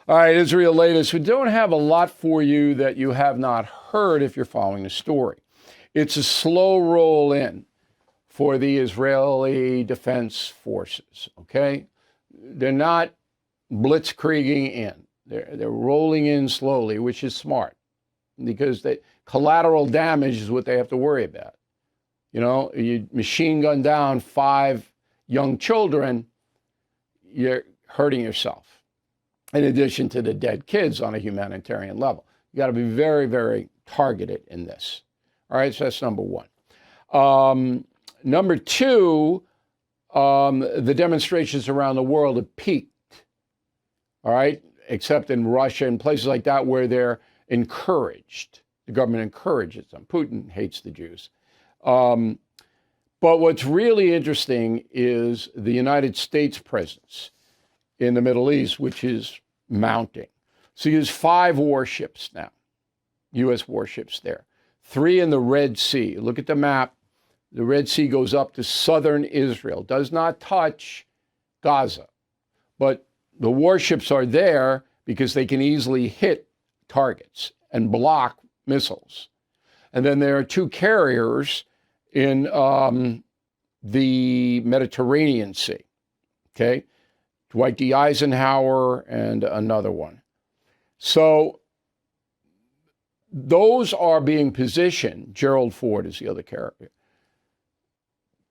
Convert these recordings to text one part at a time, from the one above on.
All right, Israel latest. We don't have a lot for you that you have not heard if you're following the story. It's a slow roll in for the Israeli Defense Forces, okay? They're not blitzkrieging in. They're rolling in slowly, which is smart because collateral damage is what they have to worry about. You know, you machine gun down 5 young children, you're hurting yourself. In addition to the dead kids on a humanitarian level. You got to be very, very targeted in this. All right, so that's number one. Number two, the demonstrations around the world have peaked. All right, except in Russia and places like that where they're encouraged. The government encourages them. Putin hates the Jews. But what's really interesting is the United States presence in the Middle East, which is mounting. So there's 5 warships now, U.S. warships there. 3 in the Red Sea. Look at the map. The Red Sea goes up to southern Israel, does not touch Gaza. But the warships are there because they can easily hit targets and block missiles. And then there are 2 carriers in the Mediterranean Sea, okay? Dwight D. Eisenhower and another one. So those are being positioned. Gerald Ford is the other carrier.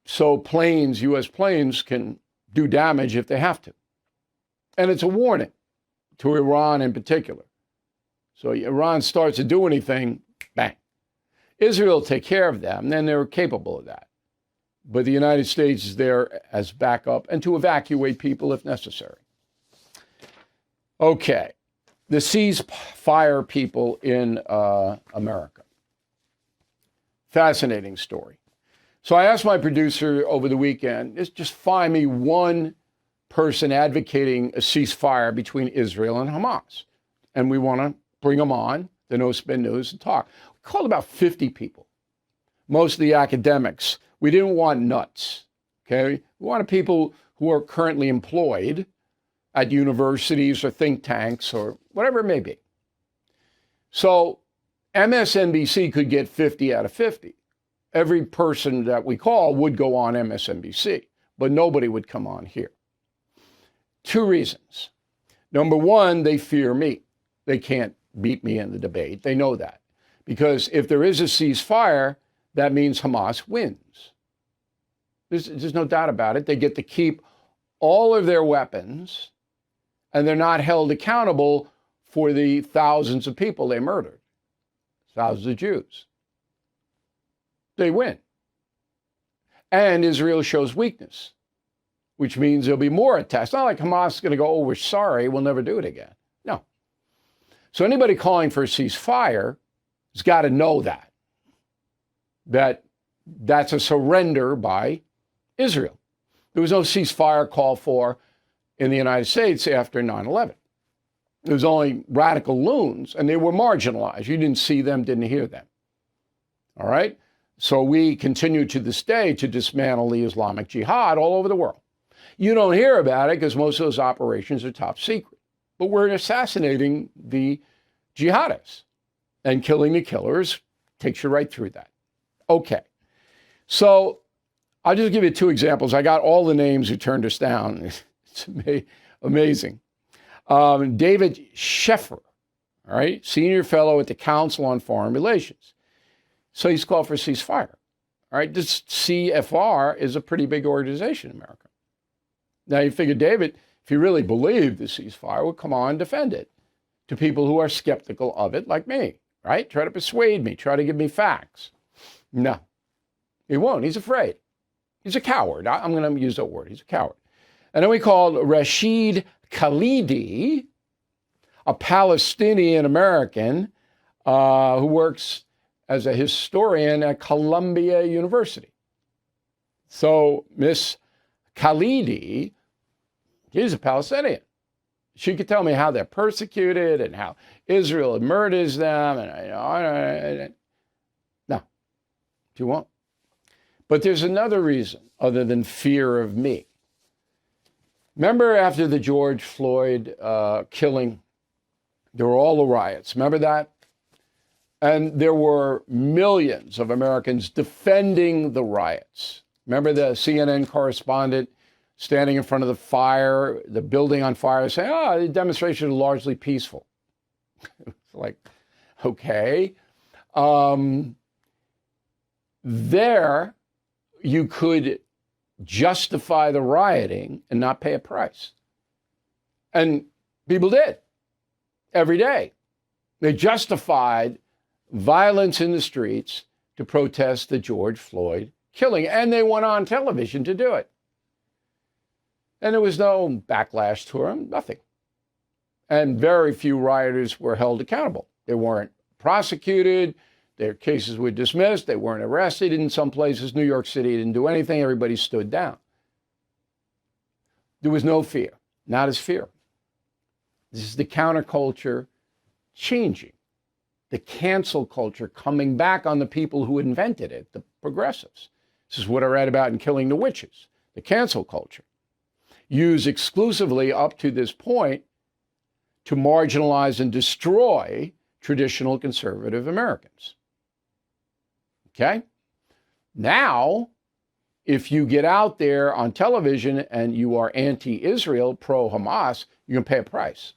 So planes, U.S. planes, can do damage if they have to. And it's a warning to Iran in particular. So Iran starts to do anything, bang. Israel will take care of them, then they're capable of that. But the United States is there as backup and to evacuate people if necessary. Okay, the ceasefire people in America. Fascinating story. So I asked my producer over the weekend, just find me one person advocating a ceasefire between Israel and Hamas. And we want to bring them on, the No Spin News, and talk. We called about 50 people, mostly academics. We didn't want nuts, okay? We wanted people who are currently employed at universities or think tanks or whatever it may be. So MSNBC could get 50 out of 50. Every person that we call would go on MSNBC, but nobody would come on here. 2 reasons. Number one, they fear me. They can't beat me in the debate. They know that. Because if there is a ceasefire, that means Hamas wins. There's no doubt about it. They get to keep all of their weapons, and they're not held accountable for the thousands of people they murdered, thousands of Jews. They win. And Israel shows weakness, which means there'll be more attacks. It's not like Hamas is going to go, oh, we're sorry, we'll never do it again. No. So anybody calling for a ceasefire has got to know that's a surrender by Israel. There was no ceasefire call for in the United States after 9/11. There was only radical loons, and they were marginalized. You didn't see them, didn't hear them. All right? So we continue to this day to dismantle the Islamic Jihad all over the world. You don't hear about it because most of those operations are top secret. But we're assassinating the jihadists, and killing the killers takes you right through that. Okay. So I'll just give you 2 examples. I got all the names who turned us down. It's amazing. David Sheffer, all right, senior fellow at the Council on Foreign Relations. So he's called for a ceasefire. All right, this CFR is a pretty big organization in America. Now you figure David, if he really believed the ceasefire, would come on and defend it to people who are skeptical of it, like me, right? Try to persuade me, try to give me facts. No, he won't. He's afraid. He's a coward. I'm going to use that word. He's a coward. And then we called Rashid Khalidi, a Palestinian American who works as a historian at Columbia University. So Miss Khalidi, she's a Palestinian. She could tell me how they're persecuted and how Israel murders them. And no, she won't. But there's another reason other than fear of me. Remember after the George Floyd killing There were all the riots. Remember that? And there were millions of Americans defending the riots. Remember the CNN correspondent standing in front of the fire, the building on fire, saying, oh, the demonstration is largely peaceful. It's like, okay. There, you could justify the rioting and not pay a price. And people did every day. They justified violence in the streets to protest the George Floyd killing. And they went on television to do it. And there was no backlash to them, nothing. And very few rioters were held accountable. They weren't prosecuted. Their cases were dismissed. They weren't arrested. In some places, New York City didn't do anything. Everybody stood down. There was no fear, not as fear. This is the counterculture changing. The cancel culture coming back on the people who invented it, the progressives. This is what I read about in Killing the Witches, the cancel culture. Used exclusively up to this point to marginalize and destroy traditional conservative Americans. Okay? Now, if you get out there on television and you are anti-Israel, pro-Hamas, you're going to pay a price.